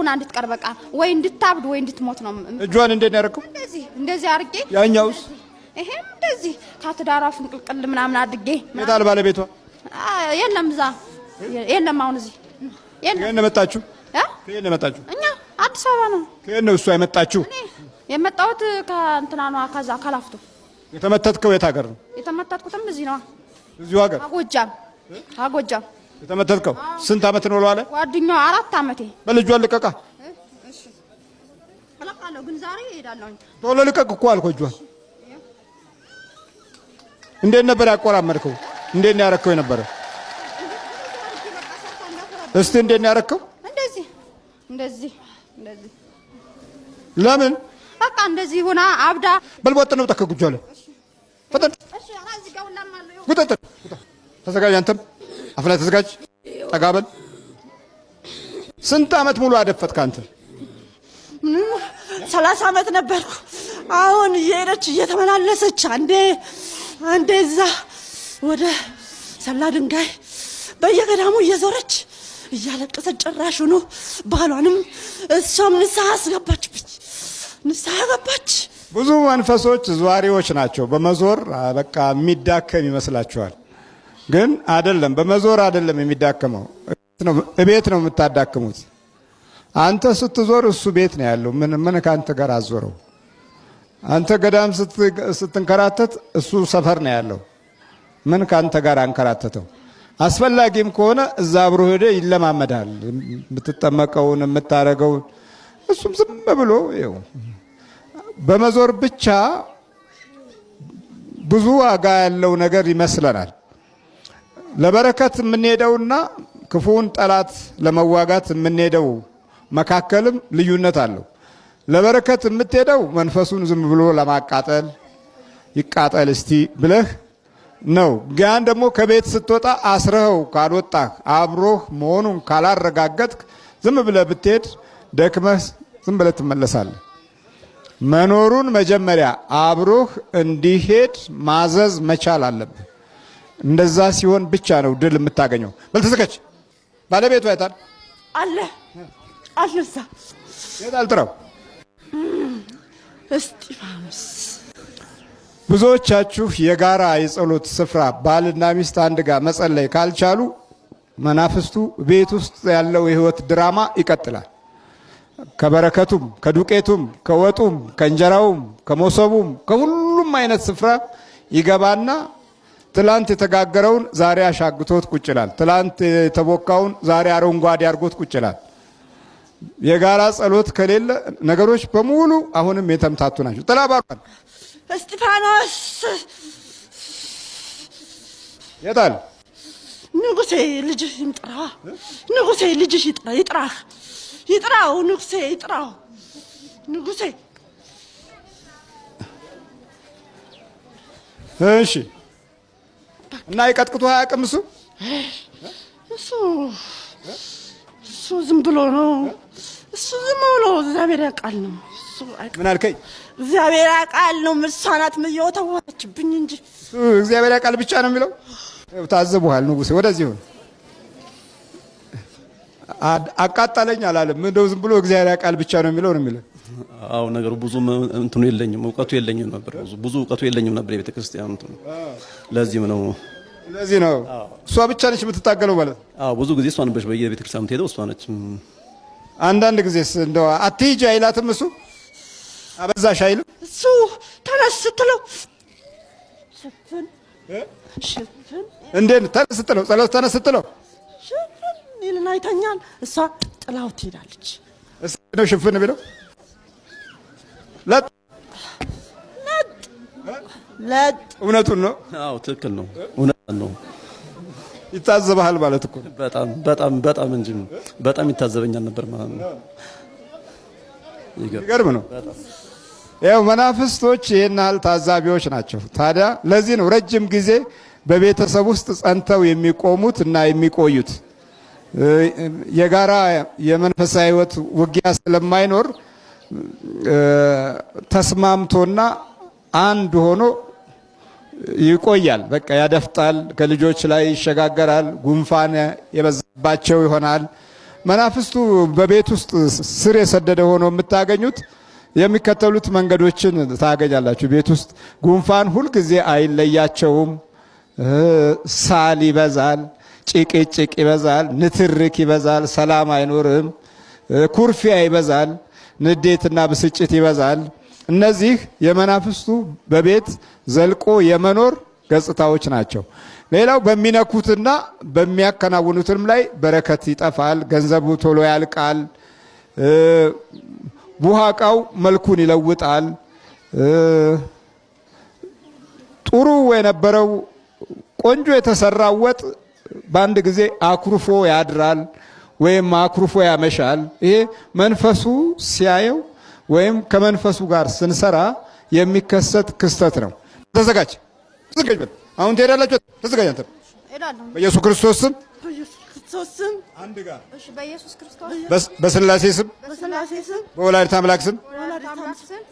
ሆና እንድትቀር በቃ ወይ እንድታብድ ወይ እንድትሞት ነው። እጇን እንዴት ያረከው? እንደዚህ አርጌ ያኛውስ ይሄም እንደዚህ ካትዳራ ፍንቅልቅል ምናምን አድርጌ የታል ባለቤቷ? የለም እዛ የለም። አሁን እዚህ የለም። ከየት ነው መጣችሁ? ከየት ነው መጣችሁ? እኛ አዲስ አበባ ነው። ከየት ነው እሷ የመጣችሁ? የመጣሁት ከእንትና ነው ከዛ ካላፍቶ። የተመተትከው የት ሀገር ነው? የተመተትኩትም እዚህ ነው። እዚሁ ሀገር አጎጃም የተመተትከው ስንት አመት ነው ለዋለ? ጓደኛው 4 አመቴ። በልጇ ልቀቃ። እሺ አላቃለሁ ግን ዛሬ እሄዳለሁ። ቶሎ ልቀቅ እኮ አልኩህ። እጇን እንዴት ነበር ያቆራመድከው? እንዴት ነው ያረከው የነበረ? እስቲ እንዴት ነው ያረከው? እንደዚህ ለምን በቃ እንደዚህ ሆና አብዳ በልቦጥ ነው ተከጉጃለ። ፈጠን እሺ አዚ ጋር ወላማለሁ። ጉጠጥ ተዘጋጅ። አንተም አፍላ ተዘጋጅ። ጠጋበል። ስንት አመት ሙሉ አደፈጥክ አንተ? 30 አመት ነበርኩ። አሁን እየሄደች እየተመላለሰች አንዴ እዛ ወደ ሰላ ድንጋይ በየገዳሙ እየዞረች እያለቀሰች ጭራሽ ሆኖ ባሏንም እሷም ንስሐ አስገባችብኝ። ንስሐ ገባች። ብዙ መንፈሶች ዟሪዎች ናቸው። በመዞር በቃ የሚዳከም ይመስላችኋል፣ ግን አይደለም። በመዞር አይደለም የሚዳከመው፣ እቤት ነው የምታዳክሙት። አንተ ስትዞር እሱ ቤት ነው ያለው። ምን ካንተ ጋር አዞረው? አንተ ገዳም ስትንከራተት እሱ ሰፈር ነው ያለው። ምን ካንተ ጋር አንከራተተው? አስፈላጊም ከሆነ እዛ አብሮ ሄደ ይለማመዳል። የምትጠመቀውን የምታረገውን እሱም ዝም ብሎ ይኸው በመዞር ብቻ ብዙ ዋጋ ያለው ነገር ይመስለናል። ለበረከት የምንሄደውና ክፉን ጠላት ለመዋጋት የምንሄደው መካከልም ልዩነት አለው። ለበረከት የምትሄደው መንፈሱን ዝም ብሎ ለማቃጠል ይቃጠል እስቲ ብለህ ነው። ግን ደግሞ ከቤት ስትወጣ አስረኸው ካልወጣህ አብሮህ መሆኑን ካላረጋገጥክ ዝም ብለህ ብትሄድ ደክመህ ዝም ብለህ ትመለሳለህ። መኖሩን መጀመሪያ አብሮህ እንዲሄድ ማዘዝ መቻል አለብህ። እንደዛ ሲሆን ብቻ ነው ድል የምታገኘው። በልተዘከች ባለቤቱ አይታል አለ አልዛ የታል ጥራው? እስጢፋኖስ። ብዙዎቻችሁ የጋራ የጸሎት ስፍራ ባልና ሚስት አንድ ጋር መጸለይ ካልቻሉ መናፍስቱ ቤት ውስጥ ያለው የህይወት ድራማ ይቀጥላል። ከበረከቱም ከዱቄቱም ከወጡም ከእንጀራውም ከመሶቡም ከሁሉም አይነት ስፍራ ይገባና ትላንት የተጋገረውን ዛሬ አሻግቶት ቁጭ ይላል። ትላንት የተቦካውን ዛሬ አረንጓዴ አድርጎት ቁጭ ይላል። የጋራ ጸሎት ከሌለ ነገሮች በሙሉ አሁንም የተምታቱ ናቸው። ተላባቀን እስጢፋኖስ የታል? ንጉሴ ልጅህ ይምጥራ። ንጉሴ ልጅህ ይጥራው። ንጉሴ ይጥራው። ንጉሴ እሺ። እና ይቀጥቅጡ አያውቅም እሱ ዝም ብሎ ነው። እሱ ዝም ብሎ እግዚአብሔር ያውቃል ነው። ምን አልከኝ? እግዚአብሔር ያውቃል ነው። እሷ ናት የወተወተችብኝ እንጂ እግዚአብሔር ያውቃል ብቻ ነው የሚለው። ታዘቡሃል ንጉሴ። ወደዚህ ሁን። አቃጣለኝ አላለም። እንደው ዝም ብሎ እግዚአብሔር ያውቃል ብቻ ነው የሚለው ነው የሚለው። አዎ ነገሩ ብዙ እንትኑ የለኝም፣ እውቀቱ የለኝም ነበር። ብዙ እውቀቱ የለኝም ነበር የቤተ ክርስቲያኑ እንትኑ። ለዚህ ነው እሷ ብቻ ነች የምትታገለው ማለት። አዎ ብዙ ጊዜ እሷ ነበረች በየቤተ ክርስቲያኑ የምትሄደው እሷ ነች። አንዳንድ ጊዜስ እንደው አትሂጂ አይላትም እሱ? አበዛሽ አይልም እሱ? ተነስ ስትለው ሽፍን እንዴት ተነስ ስትለው ጸሎት ተነስ ስትለው ሽፍን ይልና ይተኛል። እሷ ጥላው ትሄዳለች። እሱ ነው ሽፍን ቢለው ለጥ እውነቱን ነው። አዎ ትክክል ነው፣ እውነት ነው። ይታዘባል ማለት እኮ በጣም እንጂ በጣም ይታዘበኛል ነበር ማለት ነው። ይገርም ነው። ያው መናፍስቶች ይሄን ያህል ታዛቢዎች ናቸው። ታዲያ ለዚህ ነው ረጅም ጊዜ በቤተሰብ ውስጥ ጸንተው የሚቆሙት እና የሚቆዩት። የጋራ የመንፈሳዊ ሕይወት ውጊያ ስለማይኖር ተስማምቶና አንድ ሆኖ ይቆያል። በቃ ያደፍጣል፣ ከልጆች ላይ ይሸጋገራል፣ ጉንፋን የበዛባቸው ይሆናል፣ መናፍስቱ በቤት ውስጥ ስር የሰደደ ሆኖ የምታገኙት የሚከተሉት መንገዶችን ታገኛላችሁ። ቤት ውስጥ ጉንፋን ሁልጊዜ አይለያቸውም። ሳል ይበዛል፣ ጭቅጭቅ ይበዛል፣ ንትርክ ይበዛል፣ ሰላም አይኖርም፣ ኩርፊያ ይበዛል፣ ንዴትና ብስጭት ይበዛል። እነዚህ የመናፍስቱ በቤት ዘልቆ የመኖር ገጽታዎች ናቸው። ሌላው በሚነኩትና በሚያከናውኑትም ላይ በረከት ይጠፋል፣ ገንዘቡ ቶሎ ያልቃል፣ ቡሃቃው መልኩን ይለውጣል፣ ጥሩ የነበረው ቆንጆ የተሰራው ወጥ በአንድ ጊዜ አኩርፎ ያድራል ወይም አኩርፎ ያመሻል። ይሄ መንፈሱ ሲያየው ወይም ከመንፈሱ ጋር ስንሰራ የሚከሰት ክስተት ነው። ተዘጋጅ። አሁን ትሄዳላችሁ። ተዘጋጅ። አንተ በኢየሱስ ክርስቶስ ስም አንድ ጋር በኢየሱስ ክርስቶስ በስላሴ ስም በወላዲተ አምላክ ስም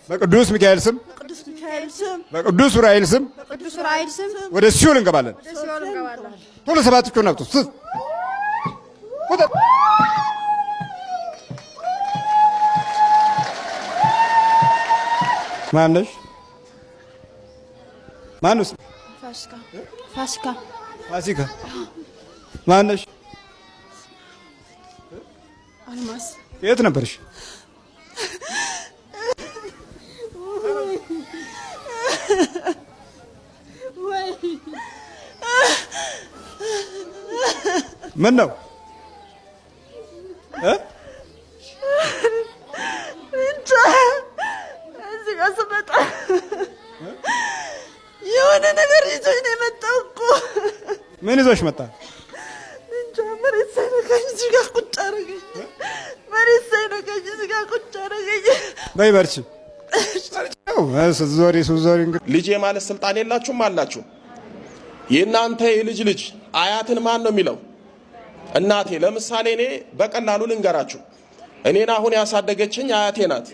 በቅዱስ ሚካኤል ስም በቅዱስ ዑራኤል ስም ወደ ሲኦል እንገባለን። ቶሎ ሰባት ጮህ ናብጡ ማነሽ? ማነሽ? ፋሲካ ማነሽ? አልማዝ የት ነበርሽ? ምን ነው? የሆነ ነገር ይዞኝ ነው የመጣው እኮ። ምን ይዞሽ መጣ? እንጃ። መሬት ሳይነካኝ እዚህ ጋር ቁጭ አደረገኝ። መሬት ሳይነካኝ እዚህ ጋር ቁጭ አደረገኝ። በይ በርቺ። ዞሪ እንግዲህ ልጄ ማለት ስልጣን የላችሁም አላችሁ። የእናንተ የልጅ ልጅ አያትን ማን ነው የሚለው? እናቴ። ለምሳሌ እኔ በቀላሉ ልንገራችሁ። እኔን አሁን ያሳደገችኝ አያቴ ናት።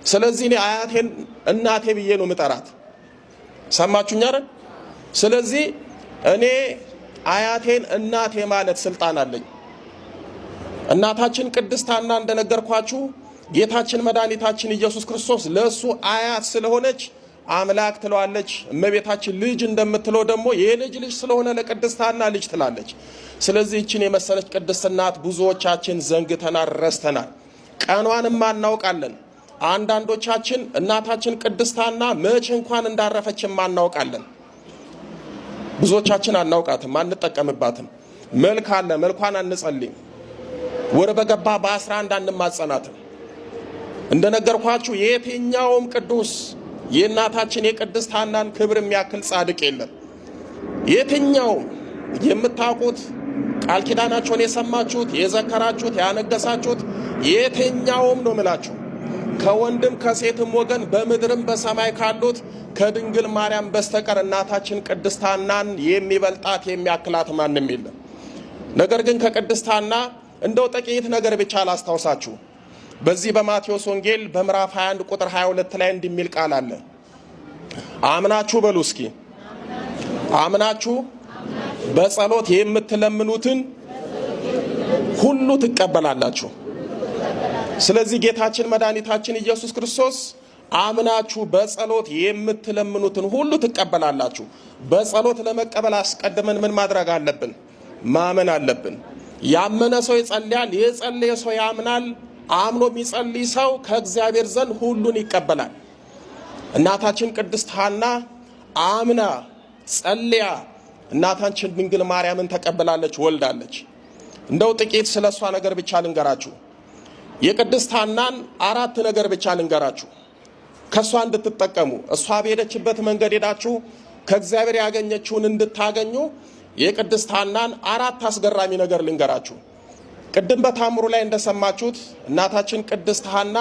ስለዚህ እኔ አያቴን እናቴ ብዬ ነው ምጠራት። ሰማችሁኝ አይደል? ስለዚህ እኔ አያቴን እናቴ ማለት ስልጣን አለኝ። እናታችን ቅድስት ሐና እንደነገርኳችሁ ጌታችን መድኃኒታችን ኢየሱስ ክርስቶስ ለሱ አያት ስለሆነች አምላክ ትለዋለች። እመቤታችን ልጅ እንደምትለው ደግሞ የልጅ ልጅ ስለሆነ ለቅድስት ሐና ልጅ ትላለች። ስለዚህ እችን የመሰለች ቅድስት እናት ብዙዎቻችን ዘንግተናል፣ ረስተናል፣ ቀኗንም አናውቃለን። አንዳንዶቻችን እናታችን ቅድስት ሐና መቼ እንኳን እንዳረፈች ማናውቃለን። ብዙዎቻችን አናውቃትም፣ አንጠቀምባትም። መልክ አለ፣ መልኳን አንጸልይም። ወር በገባ በ11 አንማጸናትም። እንደነገርኳችሁ የትኛውም ቅዱስ የእናታችን የቅድስት ሐናን ክብር የሚያክል ጻድቅ የለም። የትኛውም የምታውቁት ቃል ኪዳናቸውን የሰማችሁት የዘከራችሁት ያነገሳችሁት የትኛውም ነው ምላችሁ ከወንድም ከሴትም ወገን በምድርም በሰማይ ካሉት ከድንግል ማርያም በስተቀር እናታችን ቅድስት ሐናን የሚበልጣት የሚያክላት ማንም የለም። ነገር ግን ከቅድስት ሐና እንደው ጥቂት ነገር ብቻ ላስታውሳችሁ። በዚህ በማቴዎስ ወንጌል በምዕራፍ 21 ቁጥር 22 ላይ እንደሚል ቃል አለ። አምናችሁ በሉ እስኪ፣ አምናችሁ በጸሎት የምትለምኑትን ሁሉ ትቀበላላችሁ። ስለዚህ ጌታችን መድኃኒታችን ኢየሱስ ክርስቶስ አምናችሁ በጸሎት የምትለምኑትን ሁሉ ትቀበላላችሁ። በጸሎት ለመቀበል አስቀድመን ምን ማድረግ አለብን? ማመን አለብን። ያመነ ሰው ይጸልያል፣ የጸለየ ሰው ያምናል። አምኖ የሚጸልይ ሰው ከእግዚአብሔር ዘንድ ሁሉን ይቀበላል። እናታችን ቅድስት ሐና አምና ጸልያ እናታችን ድንግል ማርያምን ተቀበላለች፣ ወልዳለች። እንደው ጥቂት ስለሷ ነገር ብቻ ልንገራችሁ። የቅድስት ሐናን 4 ነገር ብቻ ልንገራችሁ ከሷ እንድትጠቀሙ፣ እሷ በሄደችበት መንገድ ሄዳችሁ ከእግዚአብሔር ያገኘችውን እንድታገኙ የቅድስት ሐናን 4 አስገራሚ ነገር ልንገራችሁ። ቅድም በታምሩ ላይ እንደሰማችሁት እናታችን ቅድስት ሐና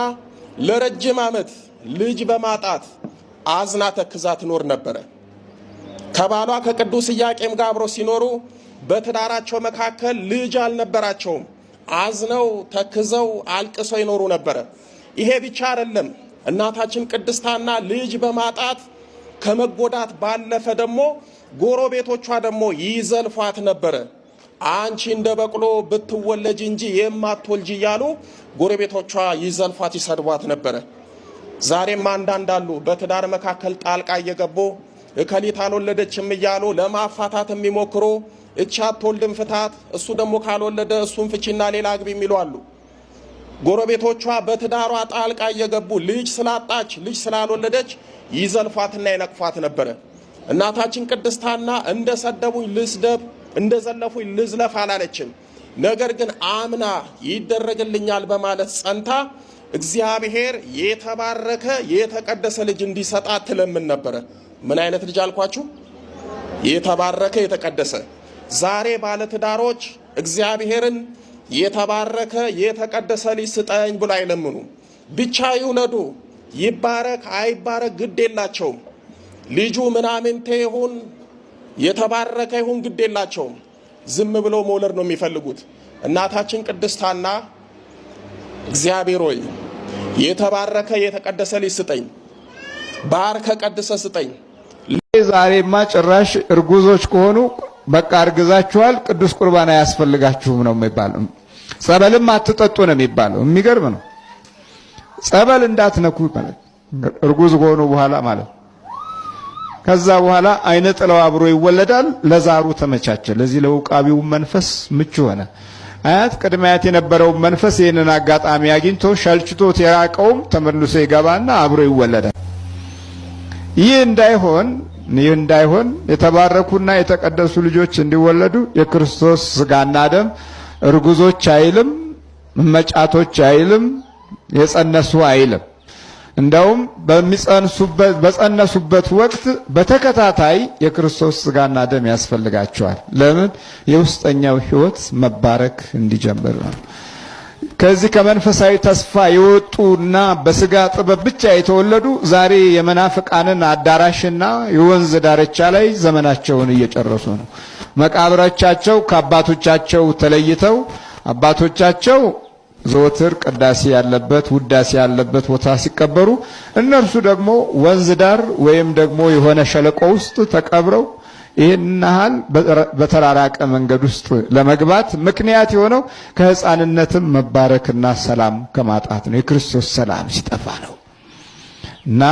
ለረጅም ዓመት ልጅ በማጣት አዝና ተክዛ ትኖር ነበረ። ከባሏ ከቅዱስ ኢያቄም ጋር አብረው ሲኖሩ በትዳራቸው መካከል ልጅ አልነበራቸውም። አዝነው ተክዘው አልቅሰው ይኖሩ ነበረ። ይሄ ብቻ አይደለም። እናታችን ቅድስት ሐና ልጅ በማጣት ከመጎዳት ባለፈ ደግሞ ጎረቤቶቿ ደግሞ ይዘልፏት ነበረ። አንቺ እንደ በቅሎ ብትወለጅ እንጂ የማትወልጅ እያሉ ጎረቤቶቿ ይዘልፏት ይሰድቧት ነበረ። ዛሬም አንዳንድ አሉ በትዳር መካከል ጣልቃ እየገቡ እከሊት አልወለደችም እያሉ ለማፋታት የሚሞክሩ እቻ አትወልድም ፍታት፣ እሱ ደግሞ ካልወለደ እሱን ፍቺና ሌላ አግቢ የሚሉ አሉ። ጎረቤቶቿ በትዳሯ ጣልቃ እየገቡ ልጅ ስላጣች ልጅ ስላልወለደች ይዘልፏትና ይነቅፏት ነበረ። እናታችን ቅድስት ሐና እንደሰደቡኝ ልስደብ እንደዘለፉኝ ልዝለፍ አላለችም። ነገር ግን አምና ይደረግልኛል በማለት ጸንታ እግዚአብሔር የተባረከ የተቀደሰ ልጅ እንዲሰጣት ትለምን ነበረ። ምን አይነት ልጅ አልኳችሁ? የተባረከ የተቀደሰ። ዛሬ ባለ ትዳሮች እግዚአብሔርን የተባረከ የተቀደሰ ልጅ ስጠኝ ብሎ አይለምኑ። ብቻ ይውለዱ፣ ይባረክ አይባረክ ግድ የላቸውም። ልጁ ምናምንቴ ይሁን የተባረከ ይሁን ግድ የላቸውም። ዝም ብለው መውለድ ነው የሚፈልጉት። እናታችን ቅድስት ሐና እግዚአብሔር ሆይ የተባረከ የተቀደሰ ልጅ ስጠኝ፣ ባርከ ቀድሰ ስጠኝ። ዛሬማ ጭራሽ እርጉዞች ከሆኑ በቃ እርግዛችኋል፣ ቅዱስ ቁርባን አያስፈልጋችሁም ነው የሚባለው። ጸበልም አትጠጡ ነው የሚባለው። የሚገርም ነው። ጸበል እንዳትነኩ ማለት እርጉዝ ከሆኑ በኋላ ማለት። ከዛ በኋላ አይነ ጥለው አብሮ ይወለዳል። ለዛሩ ተመቻቸ። ለዚህ ለውቃቢው መንፈስ ምቹ ሆነ። አያት ቅድመ አያት የነበረው መንፈስ ይህንን አጋጣሚ አግኝቶ ሸልችቶት የራቀውም ተመልሶ ይገባና አብሮ ይወለዳል። ይህ እንዳይሆን የተባረኩና የተቀደሱ ልጆች እንዲወለዱ የክርስቶስ ስጋና ደም እርጉዞች አይልም፣ መጫቶች አይልም፣ የጸነሱ አይልም። እንደውም በጸነሱበት ወቅት በተከታታይ የክርስቶስ ስጋና ደም ያስፈልጋቸዋል። ለምን? የውስጠኛው ሕይወት መባረክ እንዲጀምር ነው። ከዚህ ከመንፈሳዊ ተስፋ የወጡና በስጋ ጥበብ ብቻ የተወለዱ ዛሬ የመናፍቃንን አዳራሽና የወንዝ ዳርቻ ላይ ዘመናቸውን እየጨረሱ ነው። መቃብሮቻቸው ከአባቶቻቸው ተለይተው አባቶቻቸው ዘወትር ቅዳሴ ያለበት ውዳሴ ያለበት ቦታ ሲቀበሩ እነርሱ ደግሞ ወንዝ ዳር ወይም ደግሞ የሆነ ሸለቆ ውስጥ ተቀብረው ይህን ያህል በተራራቀ መንገድ ውስጥ ለመግባት ምክንያት የሆነው ከሕፃንነትም መባረክና ሰላም ከማጣት ነው። የክርስቶስ ሰላም ሲጠፋ ነው። እና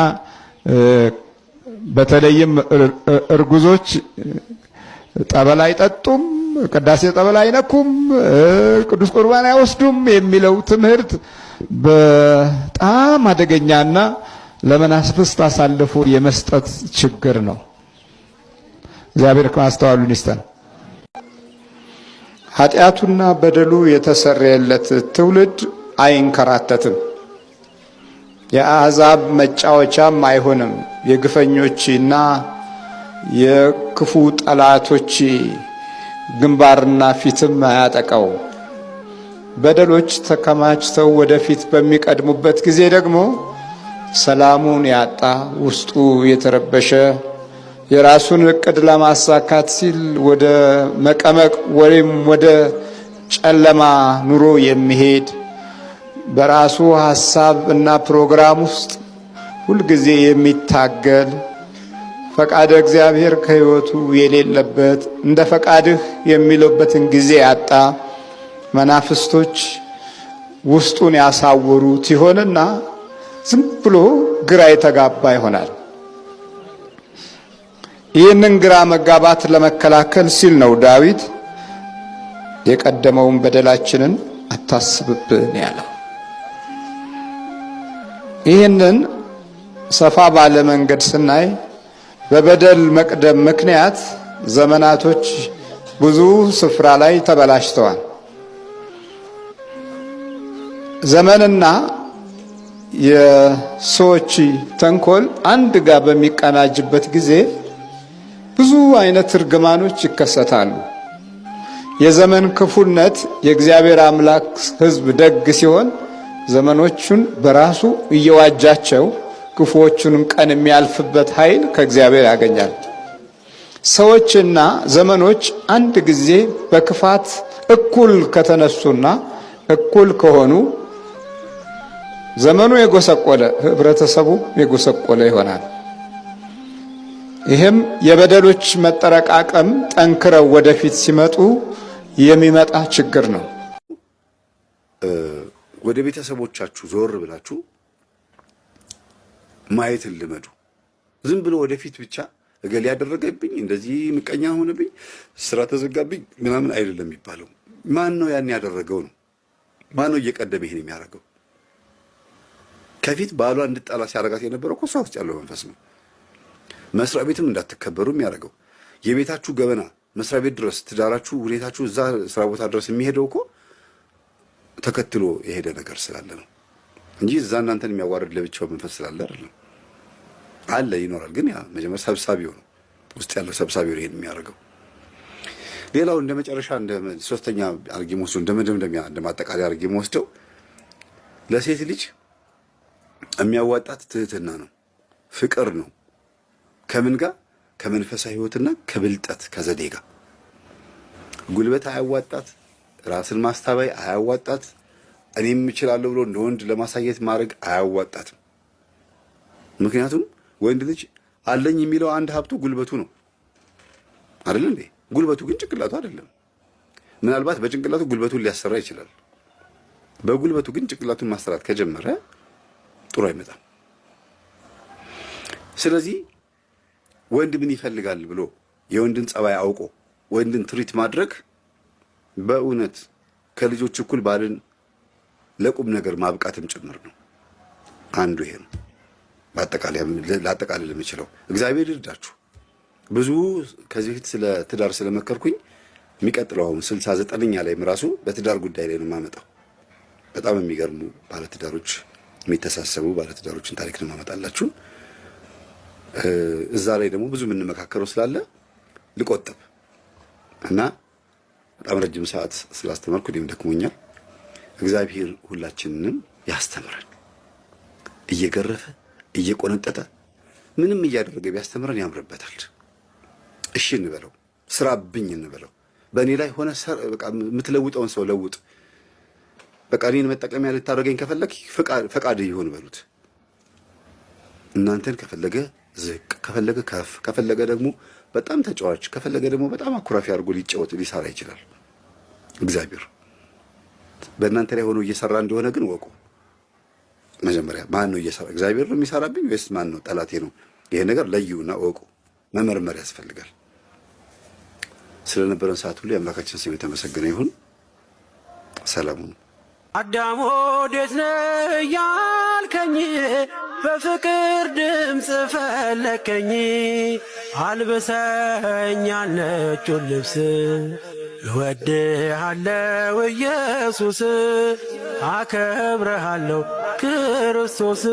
በተለይም እርጉዞች ጠበል አይጠጡም፣ ቅዳሴ ጠበል አይነኩም፣ ቅዱስ ቁርባን አይወስዱም የሚለው ትምህርት በጣም አደገኛና ለመናፍስት አሳልፎ የመስጠት ችግር ነው። እግዚአብሔር ማስተዋሉን ይስጠን። ኃጢአቱና በደሉ የተሰረየለት ትውልድ አይንከራተትም፣ የአሕዛብ መጫወቻም አይሆንም፣ የግፈኞችና የክፉ ጠላቶች ግንባርና ፊትም አያጠቃው። በደሎች ተከማችተው ወደፊት በሚቀድሙበት ጊዜ ደግሞ ሰላሙን ያጣ ውስጡ የተረበሸ የራሱን እቅድ ለማሳካት ሲል ወደ መቀመቅ ወይም ወደ ጨለማ ኑሮ የሚሄድ በራሱ ሐሳብ እና ፕሮግራም ውስጥ ሁልጊዜ የሚታገል ፈቃደ እግዚአብሔር ከሕይወቱ የሌለበት እንደ ፈቃድህ የሚለበትን ጊዜ ያጣ መናፍስቶች ውስጡን ያሳወሩት ይሆንና ዝም ብሎ ግራ የተጋባ ይሆናል። ይህንን ግራ መጋባት ለመከላከል ሲል ነው ዳዊት የቀደመውን በደላችንን አታስብብን ያለው። ይህንን ሰፋ ባለ መንገድ ስናይ በበደል መቅደም ምክንያት ዘመናቶች ብዙ ስፍራ ላይ ተበላሽተዋል። ዘመንና የሰዎች ተንኮል አንድ ጋር በሚቀናጅበት ጊዜ ብዙ አይነት እርግማኖች ይከሰታሉ። የዘመን ክፉነት የእግዚአብሔር አምላክ ሕዝብ ደግ ሲሆን ዘመኖቹን በራሱ እየዋጃቸው ክፉዎቹንም ቀን የሚያልፍበት ኃይል ከእግዚአብሔር ያገኛል። ሰዎችና ዘመኖች አንድ ጊዜ በክፋት እኩል ከተነሱና እኩል ከሆኑ ዘመኑ የጎሰቆለ ህብረተሰቡ የጎሰቆለ ይሆናል። ይህም የበደሎች መጠረቃቀም ጠንክረው ወደፊት ሲመጡ የሚመጣ ችግር ነው። ወደ ቤተሰቦቻችሁ ዞር ብላችሁ ማየትን ልመዱ። ዝም ብሎ ወደፊት ብቻ እገሌ ያደረገብኝ እንደዚህ ምቀኛ ሆነብኝ ስራ ተዘጋብኝ ምናምን አይደለም የሚባለው። ማን ነው ያን ያደረገው ነው? ማን ነው እየቀደመ ይሄን የሚያደርገው? ከፊት ባሏ እንድጣላ ሲያረጋት የነበረው እኮ እሷ ውስጥ ያለው መንፈስ ነው። መስሪያ ቤትም እንዳትከበሩ የሚያደርገው የቤታችሁ ገበና መስሪያ ቤት ድረስ ትዳራችሁ፣ ሁኔታችሁ እዛ ስራ ቦታ ድረስ የሚሄደው እኮ ተከትሎ የሄደ ነገር ስላለ ነው እንጂ እዛ እናንተን የሚያዋርድ ለብቻው መንፈስ ስላለ አይደለም። አለ ይኖራል፣ ግን ያ መጀመሪያ ሰብሳቢው ነው፣ ውስጥ ያለው ሰብሳቢው ነው ይሄን የሚያደርገው። ሌላው እንደ መጨረሻ እንደ ሶስተኛ አርጊ ወስዶ እንደ መደምደሚያ እንደ ማጠቃለያ አርጊ ወስደው ለሴት ልጅ የሚያዋጣት ትህትና ነው፣ ፍቅር ነው። ከምን ጋር? ከመንፈሳዊ ህይወትና ከብልጠት ከዘዴ ጋር። ጉልበት አያዋጣት፣ ራስን ማስታበይ አያዋጣት፣ እኔም እችላለሁ ብሎ እንደ ወንድ ለማሳየት ማድረግ አያዋጣትም። ምክንያቱም ወንድ ልጅ አለኝ የሚለው አንድ ሀብቱ ጉልበቱ ነው አይደል እንዴ? ጉልበቱ ግን ጭንቅላቱ አይደለም። ምናልባት በጭንቅላቱ ጉልበቱን ሊያሰራ ይችላል። በጉልበቱ ግን ጭንቅላቱን ማሰራት ከጀመረ ጥሩ አይመጣም። ስለዚህ ወንድ ምን ይፈልጋል ብሎ የወንድን ጸባይ አውቆ ወንድን ትሪት ማድረግ በእውነት ከልጆች እኩል ባልን ለቁም ነገር ማብቃትም ጭምር ነው። አንዱ ይሄ ነው። ላጠቃልል የምችለው እግዚአብሔር ይርዳችሁ። ብዙ ከዚህ በፊት ስለ ትዳር ስለመከርኩኝ የሚቀጥለው አሁን 69ኛ ላይም ራሱ በትዳር ጉዳይ ላይ ነው የማመጣው። በጣም የሚገርሙ ባለትዳሮች፣ የሚተሳሰቡ ባለትዳሮችን ታሪክ ነው የማመጣላችሁ። እዛ ላይ ደግሞ ብዙ የምንመካከረው ስላለ ልቆጥብ እና በጣም ረጅም ሰዓት ስላስተማርኩ እኔም ደክሞኛል። እግዚአብሔር ሁላችንንም ያስተምረን። እየገረፈ እየቆነጠጠ ምንም እያደረገ ቢያስተምረን ያምርበታል። እሺ እንበለው፣ ስራብኝ እንበለው። በእኔ ላይ ሆነ በቃ የምትለውጠውን ሰው ለውጥ። በቃ እኔን መጠቀሚያ ልታደርገኝ ከፈለክ ፈቃድ ይሁን በሉት። እናንተን ከፈለገ ዝቅ፣ ከፈለገ ከፍ፣ ከፈለገ ደግሞ በጣም ተጫዋች፣ ከፈለገ ደግሞ በጣም አኩራፊ አድርጎ ሊጫወት ሊሰራ ይችላል። እግዚአብሔር በእናንተ ላይ ሆኖ እየሰራ እንደሆነ ግን ወቁ። መጀመሪያ ማን ነው እየሰራ? እግዚአብሔር ነው የሚሰራብኝ ወይስ ማን ነው? ጠላቴ ነው? ይሄ ነገር ለዩና ወቁ። መመርመር ያስፈልጋል። ስለነበረን ሰዓት ሁሉ የአምላካችን ስም የተመሰገነ ይሁን። ሰላም ሁኑ። አዳም ወዴት ነህ ያልከኝ፣ በፍቅር ድምፅ ፈለከኝ። አልብሰኝ ነጩን ልብስ፣ እወድሃለሁ ኢየሱስ፣ አከብረሃለሁ ክርስቶስ።